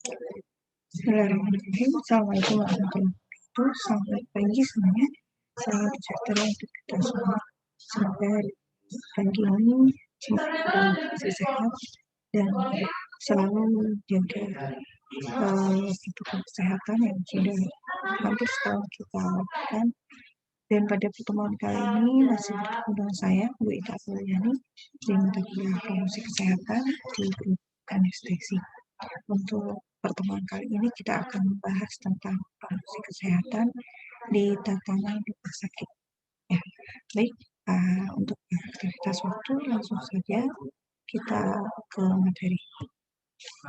Bismillahirrahmanirrahim. Assalamualaikum warahmatullahi wabarakatuh. Selamat pagi semuanya. Selamat sejahtera untuk kita semua. Semoga pagi ini semoga masih sehat dan selalu jaga protokol kesehatan yang sudah hampir setahun kita lakukan. Dan pada pertemuan kali ini masih bertemu dengan saya, Bu Ita Apriani, di mata kuliah promosi kesehatan di grup anestesi. Untuk pertemuan kali ini kita akan membahas tentang promosi kesehatan di tatanan rumah sakit. Ya, baik. Untuk aktivitas waktu langsung saja kita ke materi.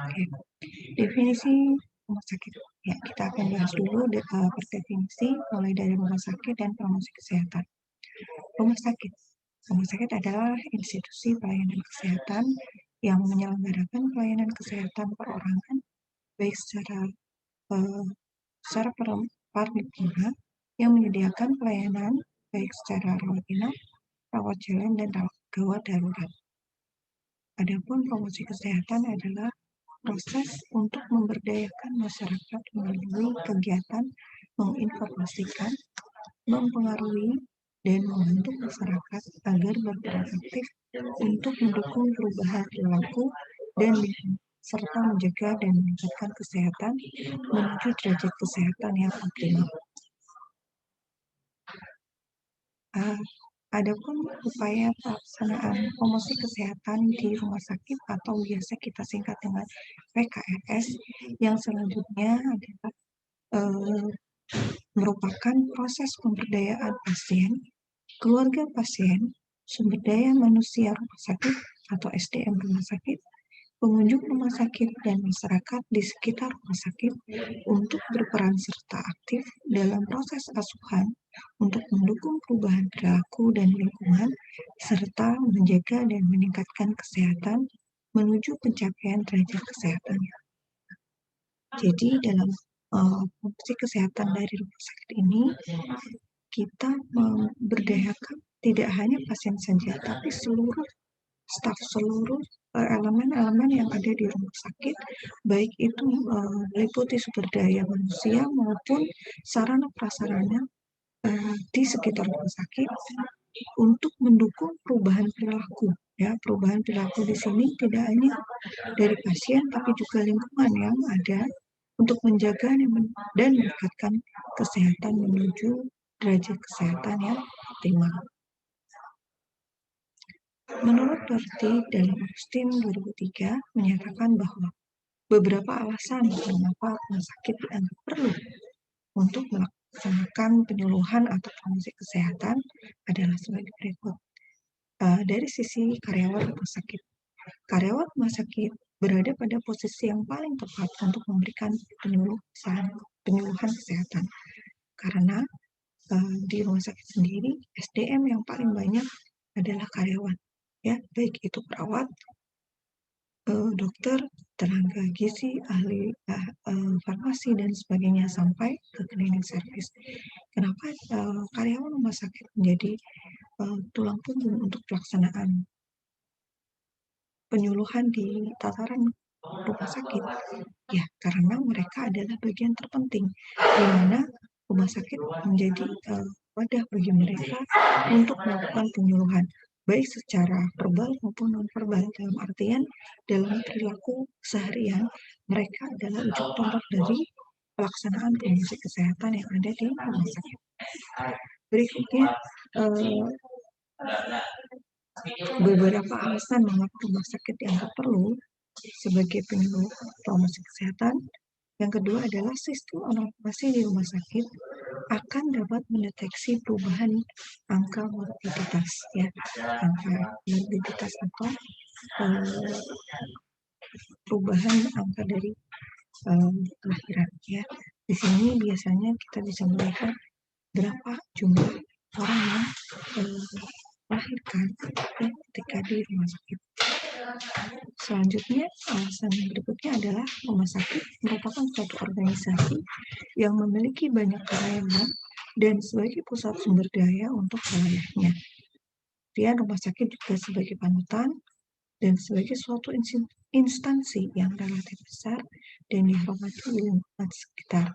Oke. Definisi rumah sakit. Ya, kita akan bahas dulu per definisi mulai dari rumah sakit dan promosi kesehatan. Rumah sakit. Rumah sakit adalah institusi pelayanan kesehatan yang menyelenggarakan pelayanan kesehatan perorangan baik secara paripurna yang menyediakan pelayanan baik secara rawat inap, rawat jalan, dan rawat gawat darurat. Adapun promosi kesehatan adalah proses untuk memberdayakan masyarakat melalui kegiatan menginformasikan, mempengaruhi, dan membantu masyarakat agar berperan aktif untuk mendukung perubahan perilaku dan serta menjaga dan meningkatkan kesehatan menuju derajat kesehatan yang optimal. Adapun upaya pelaksanaan promosi kesehatan di rumah sakit atau biasa kita singkat dengan PKRS yang selanjutnya adalah merupakan proses pemberdayaan pasien, keluarga pasien, sumber daya manusia rumah sakit atau SDM rumah sakit, pengunjung rumah sakit, dan masyarakat di sekitar rumah sakit untuk berperan serta aktif dalam proses asuhan untuk mendukung perubahan perilaku dan lingkungan, serta menjaga dan meningkatkan kesehatan menuju pencapaian derajat kesehatan. Jadi dalam fungsi kesehatan dari rumah sakit ini, kita memberdayakan tidak hanya pasien saja, tapi seluruh staf, seluruh elemen-elemen yang ada di rumah sakit, baik itu meliputi sumber daya manusia maupun sarana prasarana di sekitar rumah sakit untuk mendukung perubahan perilaku. Ya, perubahan perilaku di sini tidak hanya dari pasien, tapi juga lingkungan yang ada untuk menjaga dan meningkatkan kesehatan menuju derajat kesehatan yang optimal. Menurut Dorothy dalam Austin 2003 menyatakan bahwa beberapa alasan mengapa rumah sakit dianggap perlu untuk melaksanakan penyuluhan atau promosi kesehatan adalah sebagai berikut. Dari sisi karyawan rumah sakit. Karyawan rumah sakit berada pada posisi yang paling tepat untuk memberikan penyuluhan kesehatan. Karena di rumah sakit sendiri, SDM yang paling banyak adalah karyawan. Ya, baik itu perawat, dokter, tenaga gizi, ahli farmasi, dan sebagainya sampai ke cleaning service. Kenapa karyawan rumah sakit menjadi tulang punggung untuk pelaksanaan penyuluhan di tataran rumah sakit? Ya, karena mereka adalah bagian terpenting di mana rumah sakit menjadi wadah bagi mereka untuk melakukan penyuluhan baik secara verbal maupun non-verbal, dalam artian dalam perilaku seharian mereka adalah ujung tombak dari pelaksanaan promosi kesehatan yang ada di rumah sakit. Berikutnya beberapa alasan mengapa rumah sakit dianggap perlu sebagai penyuluh promosi kesehatan. Yang kedua adalah sistem informasi di rumah sakit akan dapat mendeteksi perubahan angka morbiditas, ya, angka morbiditas atau perubahan angka dari kelahiran, ya. Di sini biasanya kita bisa melihat berapa jumlah orang yang melahirkan ketika di rumah sakit. Selanjutnya, alasan berikutnya adalah rumah sakit merupakan suatu organisasi yang memiliki banyak karyawan dan sebagai pusat sumber daya untuk wilayahnya. Kemudian rumah sakit juga sebagai panutan dan sebagai suatu instansi yang relatif besar dan dihormati di lingkungan sekitar.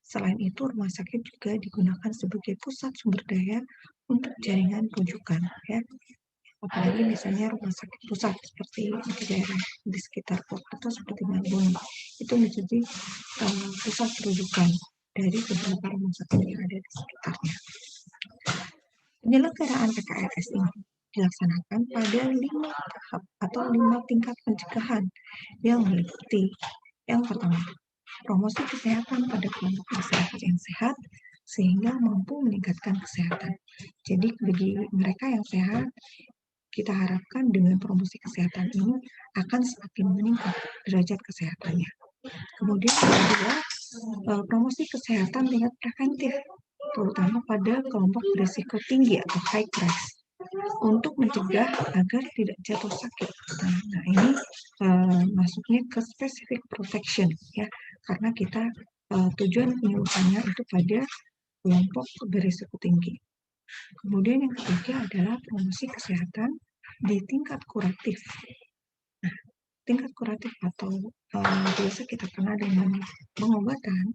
Selain itu, rumah sakit juga digunakan sebagai pusat sumber daya untuk jaringan rujukan, ya. Apalagi misalnya rumah sakit pusat seperti di daerah di sekitar kota atau seperti Bandung, itu menjadi pusat rujukan dari beberapa rumah sakit yang ada di sekitarnya. Penyelenggaraan PKRS ini dilaksanakan pada 5 tahap atau 5 tingkat pencegahan yang meliputi yang pertama, promosi kesehatan pada kelompok masyarakat yang sehat sehingga mampu meningkatkan kesehatan. Jadi bagi mereka yang sehat, kita harapkan dengan promosi kesehatan ini akan semakin meningkat derajat kesehatannya. Kemudian kedua, promosi kesehatan tingkat preventif, terutama pada kelompok berisiko tinggi atau high risk, untuk mencegah agar tidak jatuh sakit. Nah ini masuknya ke specific protection, ya, karena kita tujuan penyuluhannya itu pada kelompok berisiko tinggi. Kemudian yang ketiga adalah promosi kesehatan di tingkat kuratif. Nah, tingkat kuratif atau biasa kita kenal dengan pengobatan,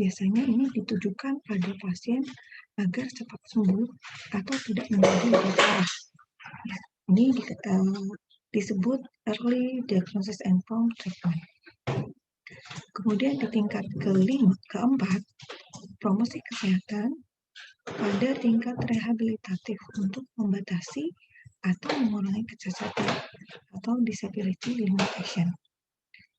biasanya ini ditujukan pada pasien agar cepat sembuh atau tidak menjadi lebih parah. Ini disebut early diagnosis and prompt treatment. Kemudian di tingkat keempat, promosi kesehatan pada tingkat rehabilitatif untuk membatasi atau mengurangi kecacatan atau disability limitation.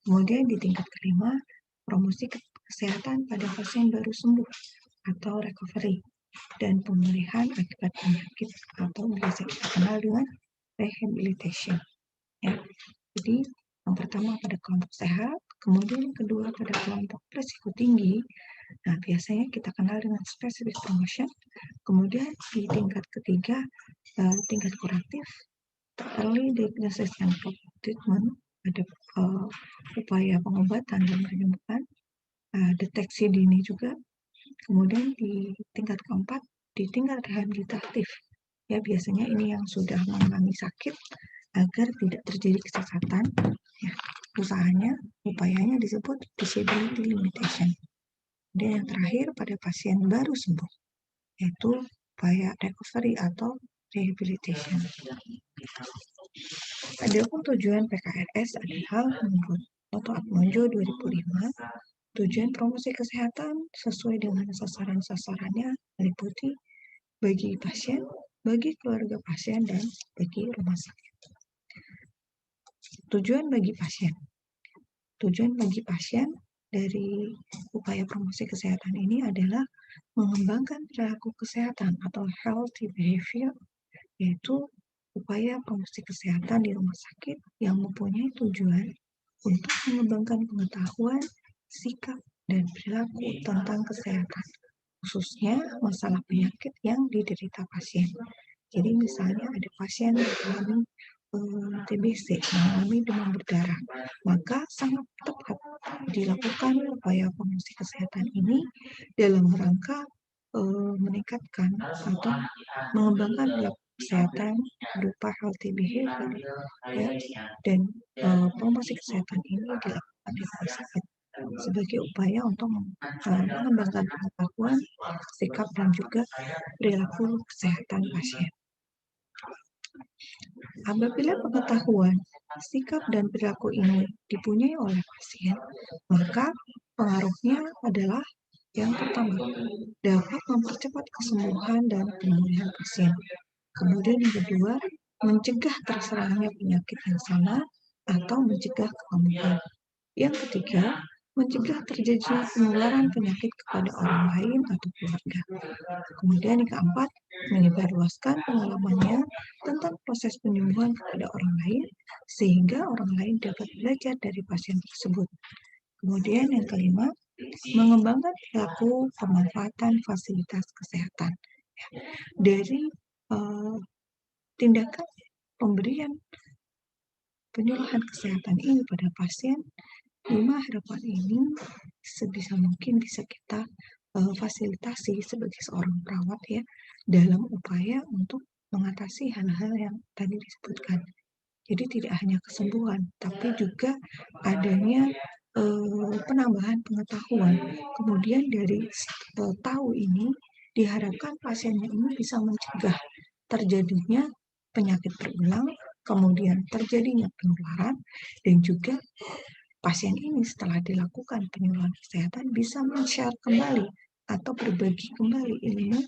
Kemudian di tingkat kelima, promosi kesehatan pada pasien baru sembuh atau recovery dan pemulihan akibat penyakit atau biasa kita kenal dengan rehabilitation. Ya. Jadi yang pertama pada kelompok sehat, kemudian yang kedua pada kelompok risiko tinggi. Nah, biasanya kita kenal dengan specific promotion. Kemudian di tingkat ketiga, tingkat kuratif, early diagnosis and treatment, ada upaya pengobatan dan penyembuhan, deteksi dini juga. Kemudian di tingkat keempat, di tingkat rehabilitatif, ya biasanya ini yang sudah mengalami sakit agar tidak terjadi kecacatan, ya, upayanya disebut disability limitation. Dan yang terakhir pada pasien baru sembuh, yaitu upaya recovery atau rehabilitation. Adapun tujuan PKRS adalah menurut Toto Atmojo 2005, tujuan promosi kesehatan sesuai dengan sasaran-sasarannya meliputi bagi pasien, bagi keluarga pasien, dan bagi rumah sakit. Tujuan bagi pasien. Tujuan bagi pasien dari upaya promosi kesehatan ini adalah mengembangkan perilaku kesehatan atau healthy behavior, yaitu upaya promosi kesehatan di rumah sakit yang mempunyai tujuan untuk mengembangkan pengetahuan, sikap, dan perilaku tentang kesehatan, khususnya masalah penyakit yang diderita pasien. Jadi misalnya ada pasien yang mengalami TBC, mengalami demam berdarah, maka sangat tepat dilakukan upaya promosi kesehatan ini dalam rangka meningkatkan atau mengembangkan perilaku kesehatan berupa healthy behavior, ya, dan promosi kesehatan ini dilakukan di rumah sakit sebagai upaya untuk mengembangkan pengetahuan, sikap, dan juga perilaku kesehatan pasien. Apabila pengetahuan, sikap, dan perilaku ini dipunyai oleh pasien, maka pengaruhnya adalah yang pertama, dapat mempercepat kesembuhan dan pemulihan pasien. Kemudian yang kedua, mencegah terserangnya penyakit yang sama atau mencegah kekambuhan. Yang ketiga, mencegah terjadinya penularan penyakit kepada orang lain atau keluarga. Kemudian yang keempat, menyebarluaskan pengalamannya tentang proses penyembuhan kepada orang lain sehingga orang lain dapat belajar dari pasien tersebut. Kemudian yang kelima, mengembangkan perilaku pemanfaatan fasilitas kesehatan. Dari tindakan pemberian penyuluhan kesehatan ini pada pasien, 5 harapan ini sebisa mungkin bisa kita fasilitasi sebagai seorang perawat, ya, dalam upaya untuk mengatasi hal-hal yang tadi disebutkan. Jadi tidak hanya kesembuhan, tapi juga adanya penambahan pengetahuan. Kemudian dari tahu ini diharapkan pasiennya ini bisa mencegah terjadinya penyakit berulang, kemudian terjadinya penularan, dan juga pasien ini setelah dilakukan penyuluhan kesehatan bisa men-share kembali atau berbagi kembali ilmu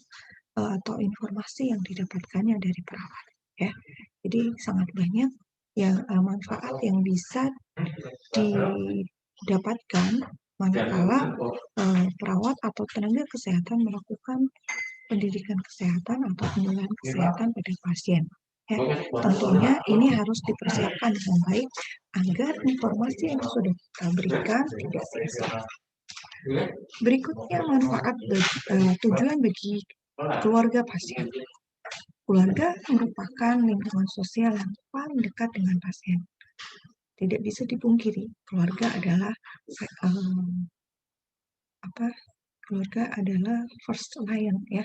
atau informasi yang didapatkannya dari perawat. Ya, jadi sangat banyak yang manfaat yang bisa didapatkan manakala perawat atau tenaga kesehatan melakukan pendidikan kesehatan atau penyuluhan kesehatan pada pasien. Ya, tentunya ini harus dipersiapkan dengan baik agar informasi yang sudah kita berikan tidak sia-sia. Berikutnya manfaat tujuan bagi keluarga pasien. Keluarga merupakan lingkungan sosial yang paling dekat dengan pasien. Tidak bisa dipungkiri, keluarga adalah keluarga adalah first line, ya,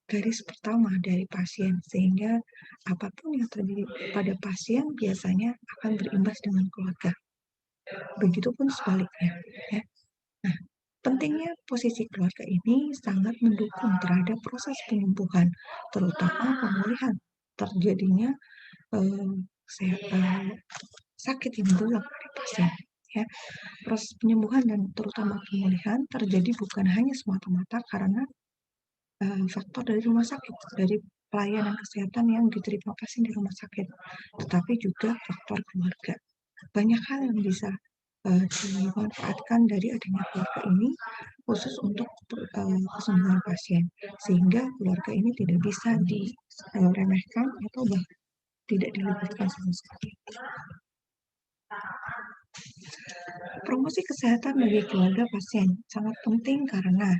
garis pertama dari pasien, sehingga apapun yang terjadi pada pasien biasanya akan berimbas dengan keluarga. Begitupun sebaliknya, ya. Nah, pentingnya posisi keluarga ini sangat mendukung terhadap proses penyembuhan, terutama pemulihan terjadinya sakit yang berulang pada pasien. Ya, proses penyembuhan dan terutama pemulihan terjadi bukan hanya semata-mata karena faktor dari rumah sakit, dari pelayanan kesehatan yang diterima pasien di rumah sakit, tetapi juga faktor keluarga. Banyak hal yang bisa dimanfaatkan dari adanya keluarga ini khusus untuk kesembuhan pasien, sehingga keluarga ini tidak bisa diremehkan atau bahkan tidak dilibatkan sama sekali. Promosi kesehatan bagi keluarga pasien sangat penting karena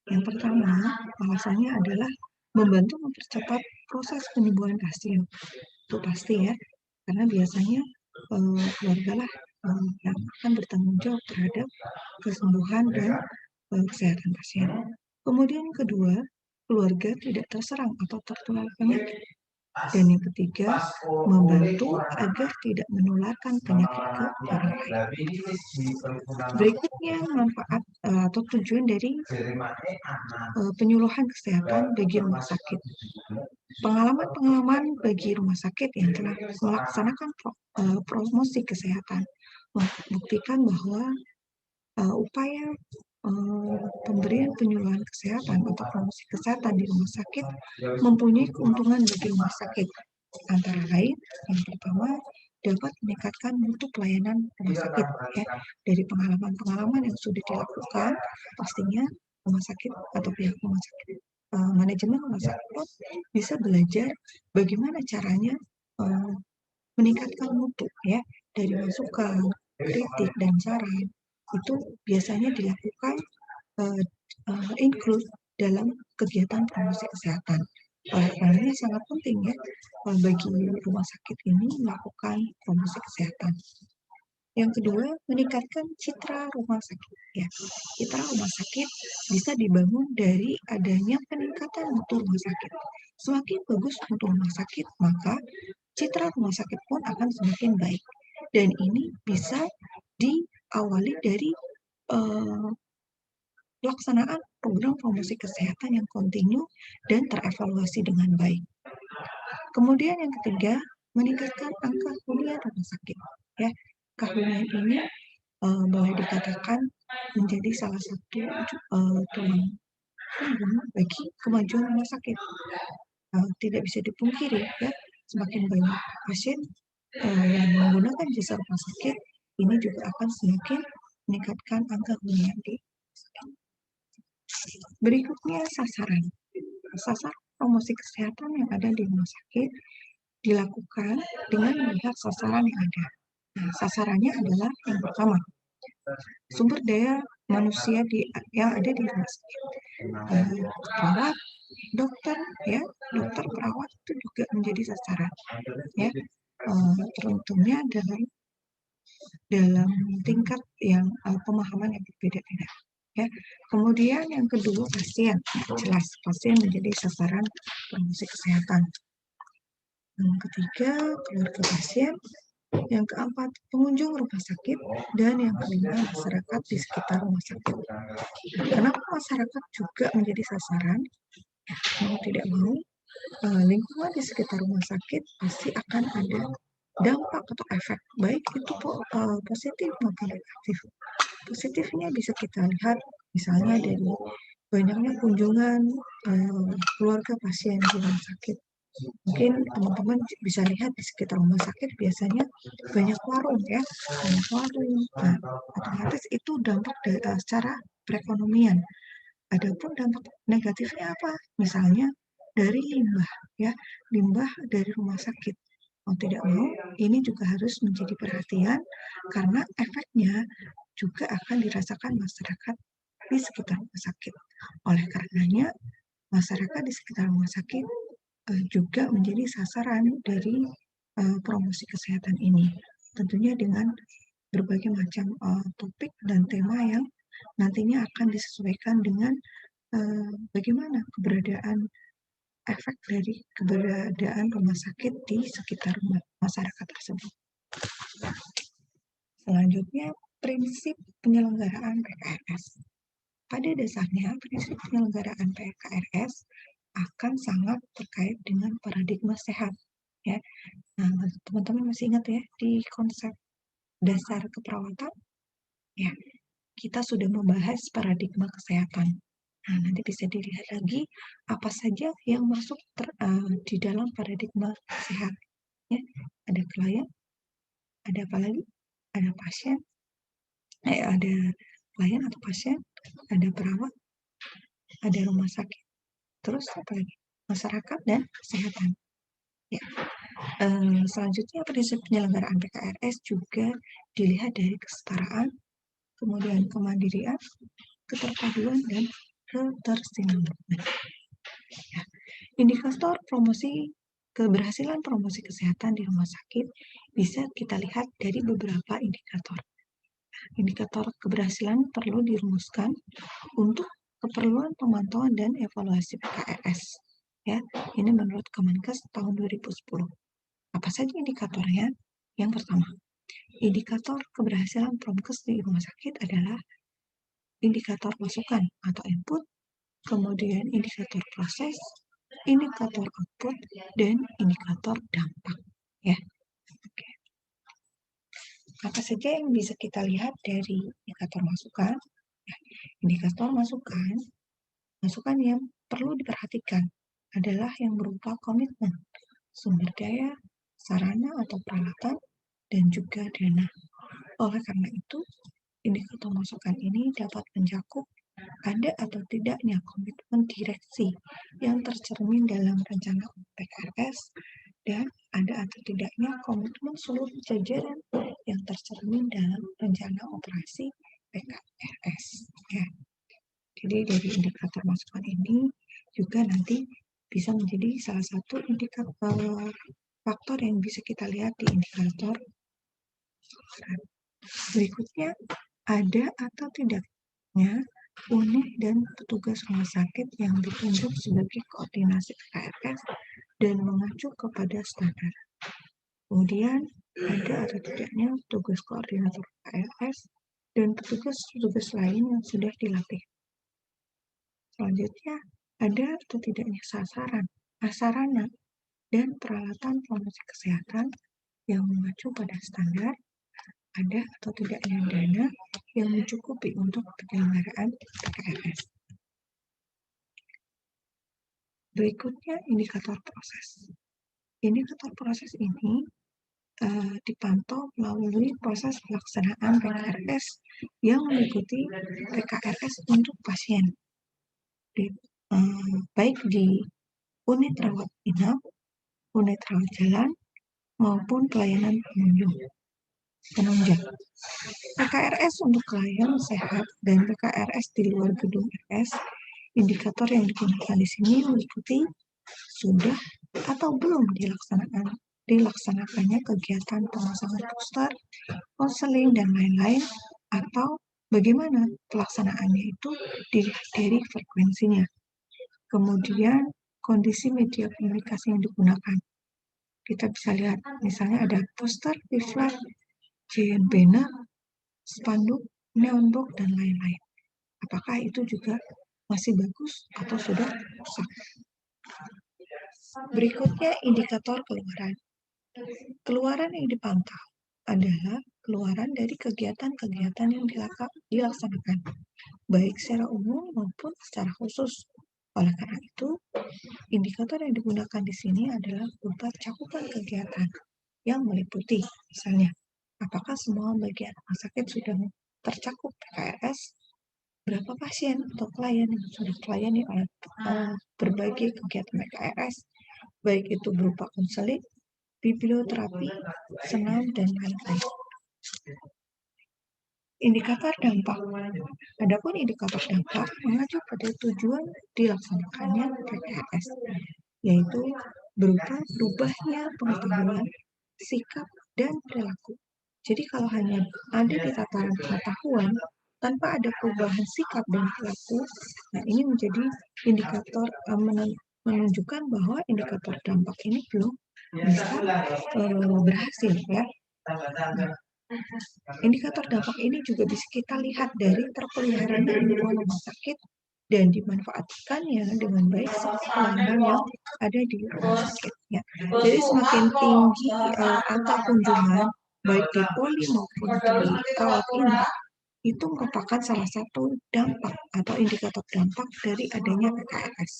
yang pertama, alasannya adalah membantu mempercepat proses penyembuhan pasien. Itu pasti ya, karena biasanya keluarga lah yang akan bertanggung jawab terhadap kesembuhan dan kesehatan pasien. Kemudian kedua, keluarga tidak terserang atau tertular penyakit. Dan yang ketiga, membantu agar tidak menularkan penyakit ke orang lain. Berikutnya, manfaat atau tujuan dari penyuluhan kesehatan bagi rumah sakit. Pengalaman-pengalaman bagi rumah sakit yang telah melaksanakan promosi kesehatan membuktikan bahwa upaya pemberian penyuluhan kesehatan atau promosi kesehatan di rumah sakit mempunyai keuntungan bagi rumah sakit. Antara lain, yang pertama dapat meningkatkan mutu pelayanan rumah sakit. Ya. Dari pengalaman-pengalaman yang sudah dilakukan, pastinya rumah sakit atau pihak rumah sakit, manajemen rumah sakit bisa belajar bagaimana caranya meningkatkan mutu, ya, dari masukan, kritik, dan saran. Itu biasanya dilakukan include dalam kegiatan promosi kesehatan. Oleh karenanya sangat penting ya bagi rumah sakit ini melakukan promosi kesehatan. Yang kedua, meningkatkan citra rumah sakit. Ya, citra rumah sakit bisa dibangun dari adanya peningkatan mutu rumah sakit. Semakin bagus mutu rumah sakit, maka citra rumah sakit pun akan semakin baik. Dan ini bisa diawali dari pelaksanaan program promosi kesehatan yang kontinu dan terevaluasi dengan baik. Kemudian yang ketiga, meningkatkan angka hunian rumah sakit. Ya, kehunian ini boleh dikatakan menjadi salah satu tulang punggung bagi kemajuan rumah sakit. Tidak bisa dipungkiri ya, semakin banyak pasien yang menggunakan jasa rumah sakit, ini juga akan semakin meningkatkan angka hunian di Berikutnya sasaran. Sasaran promosi kesehatan yang ada di rumah sakit dilakukan dengan melihat sasaran yang ada. Nah, sasarannya adalah yang pertama, sumber daya manusia yang ada di rumah sakit. Perawat, dokter, ya, dokter perawat itu juga menjadi sasaran. Ya, tentunya dalam tingkat yang pemahaman yang berbeda-beda. Ya. Kemudian yang kedua pasien, jelas pasien menjadi sasaran promosi kesehatan. Yang ketiga, keluarga pasien. Yang keempat, pengunjung rumah sakit. Dan yang kelima, masyarakat di sekitar rumah sakit. Kenapa masyarakat juga menjadi sasaran? Mau tidak mau, lingkungan di sekitar rumah sakit pasti akan ada dampak atau efek, baik itu positif maupun negatif. Positifnya bisa kita lihat misalnya dari banyaknya kunjungan keluarga pasien di rumah sakit. Mungkin teman-teman bisa lihat di sekitar rumah sakit biasanya banyak warung ya, banyak warung. Nah, otomatis itu dampak secara perekonomian. Adapun dampak negatifnya apa? Misalnya dari limbah ya, limbah dari rumah sakit. Mau tidak mau, ini juga harus menjadi perhatian karena efeknya juga akan dirasakan masyarakat di sekitar rumah sakit. Oleh karenanya, masyarakat di sekitar rumah sakit juga menjadi sasaran dari promosi kesehatan ini. Tentunya dengan berbagai macam topik dan tema yang nantinya akan disesuaikan dengan bagaimana efek dari keberadaan rumah sakit di sekitar masyarakat tersebut. Selanjutnya, prinsip penyelenggaraan PKRS. Pada dasarnya, prinsip penyelenggaraan PKRS akan sangat terkait dengan paradigma sehat. Ya, nah, teman-teman masih ingat ya di konsep dasar keperawatan? Ya, kita sudah membahas paradigma kesehatan. Nah, nanti bisa dilihat lagi apa saja yang masuk di dalam paradigma sehat. Ya, ada klien, ada apa lagi? Ada pasien, ada klien atau pasien, ada perawat, ada rumah sakit, terus apa lagi? Masyarakat dan kesehatan. Ya. Selanjutnya prinsip penyelenggaraan PKRS juga dilihat dari kesetaraan, kemudian kemandirian, keterpaduan, dan ketersinambungan. Ya. Indikator keberhasilan promosi kesehatan di rumah sakit bisa kita lihat dari beberapa indikator. Indikator keberhasilan perlu dirumuskan untuk keperluan pemantauan dan evaluasi PKRS. Ya, ini menurut Kemenkes tahun 2010. Apa saja indikatornya? Yang pertama, indikator keberhasilan promkes di rumah sakit adalah indikator masukan atau input, kemudian indikator proses, indikator output, dan indikator dampak. Ya. Oke. Apa saja yang bisa kita lihat dari indikator masukan? Ya, indikator masukan yang perlu diperhatikan adalah yang berupa komitmen, sumber daya, sarana atau peralatan, dan juga dana. Oleh karena itu, indikator masukan ini dapat mencakup ada atau tidaknya komitmen direksi yang tercermin dalam rencana PKRS dan ada atau tidaknya komitmen seluruh jajaran yang tercermin dalam rencana operasi PKRS. Ya. Jadi dari indikator masukan ini juga nanti bisa menjadi salah satu indikator faktor yang bisa kita lihat di indikator. Berikutnya, ada atau tidaknya unit dan petugas rumah sakit yang ditunjuk sebagai koordinasi PKRS dan mengacu kepada standar. Kemudian, ada atau tidaknya petugas koordinator PKRS dan petugas-petugas lain yang sudah dilatih. Selanjutnya, ada atau tidaknya sarana, dan peralatan promosi kesehatan yang mengacu pada standar, ada atau tidaknya dana yang mencukupi untuk penyelenggaraan PKRS. Berikutnya, indikator proses. Indikator proses ini dipantau melalui proses pelaksanaan PKRS yang mengikuti PKRS untuk pasien, baik di unit rawat inap, unit rawat jalan, maupun pelayanan penunjang. PKRS untuk klien sehat dan PKRS di luar gedung RS, indikator yang digunakan di sini mengikuti sudah atau belum dilaksanakannya kegiatan pemasangan booster, konseling, dan lain-lain, atau bagaimana pelaksanaannya itu dilihat dari frekuensinya. Kemudian kondisi media komunikasi yang digunakan. Kita bisa lihat, misalnya ada poster, leaflet, giant banner, spanduk, neon box, dan lain-lain. Apakah itu juga masih bagus atau sudah rusak? Berikutnya indikator keluaran. Keluaran yang dipantau adalah keluaran dari kegiatan-kegiatan yang dilaksanakan, baik secara umum maupun secara khusus. Oleh karena itu, indikator yang digunakan di sini adalah berupa cakupan kegiatan yang meliputi, misalnya, apakah semua bagian rumah sakit sudah tercakup PKRS, berapa pasien atau klien yang sudah terlayani oleh berbagai kegiatan PKRS, baik itu berupa konseling, biblioterapi, senam, dan lain-lain. Indikator dampak. Adapun indikator dampak mengacu pada tujuan dilaksanakannya PKRS, yaitu berupa berubahnya pengetahuan, sikap, dan perilaku. Jadi kalau hanya ada di tataran pengetahuan tanpa ada perubahan sikap dan perilaku, nah ini menjadi indikator menunjukkan bahwa indikator dampak ini belum bisa berhasil ya. Nah, indikator dampak ini juga bisa kita lihat dari terpeliharanya lingkungan rumah sakit dan dimanfaatkannya dengan baik seperti pelayanan yang ada di rumah sakit. Ya. Jadi semakin tinggi angka kunjungan baik di poli maupun di rawat inap itu merupakan salah satu dampak atau indikator dampak dari adanya PKRS.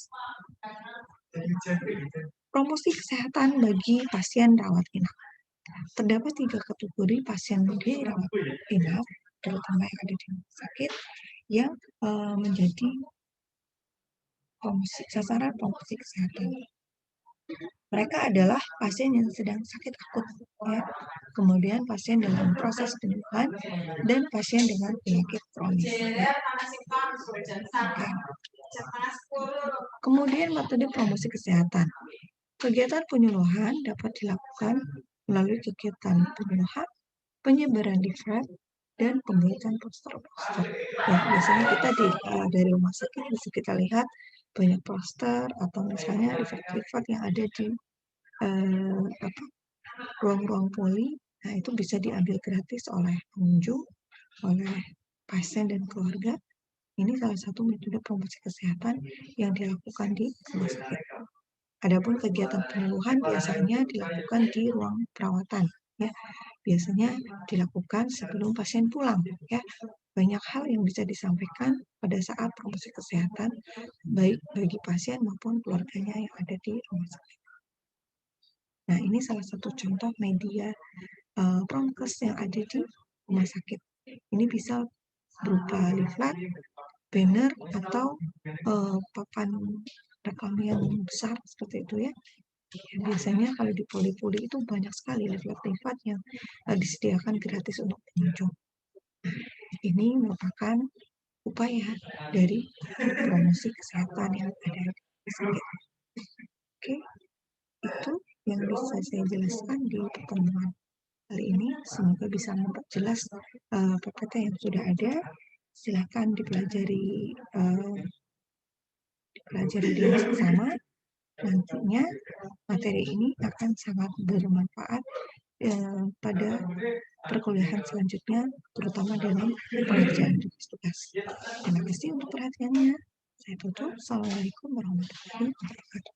Promosi kesehatan bagi pasien rawat inap. Terdapat 3 kategori pasien di rawat inap, terutama yang ada di rumah sakit, yang menjadi sasaran promosi kesehatan. Mereka adalah pasien yang sedang sakit akut, ya. Kemudian pasien dalam proses penyembuhan dan pasien dengan penyakit kronis. Ya. Okay. Kemudian metode promosi kesehatan. Kegiatan penyuluhan dapat dilakukan melalui kegiatan penyuluhan, penyebaran leaflet, dan pembuatan poster-poster. Ya, biasanya kita dari rumah sakit bisa kita lihat banyak poster atau misalnya leaflet-leaflet yang ada di ruang-ruang poli. Nah, itu bisa diambil gratis oleh pengunjung, oleh pasien dan keluarga. Ini salah satu metode promosi kesehatan yang dilakukan di rumah sakit. Adapun kegiatan penyuluhan biasanya dilakukan di ruang perawatan, ya. Biasanya dilakukan sebelum pasien pulang, ya. Banyak hal yang bisa disampaikan pada saat promosi kesehatan, baik bagi pasien maupun keluarganya yang ada di rumah sakit. Nah, ini salah satu contoh media promkes yang ada di rumah sakit. Ini bisa berupa leaflet, banner, atau papan reklam yang besar seperti itu ya. Biasanya kalau di poli-poli itu banyak sekali leaflet-leaflet yang disediakan gratis untuk pengunjung. Ini merupakan upaya dari promosi kesehatan yang ada di sakit. Oke, itu yang bisa saya jelaskan di pertemuan kali ini. Semoga bisa memperjelas PPT yang sudah ada. Silakan dipelajari dengan bersama. Nantinya materi ini akan sangat bermanfaat pada perkuliahan selanjutnya, terutama dalam pengerjaan tugas. Terima kasih untuk perhatiannya. Saya tutup. Assalamualaikum warahmatullahi wabarakatuh.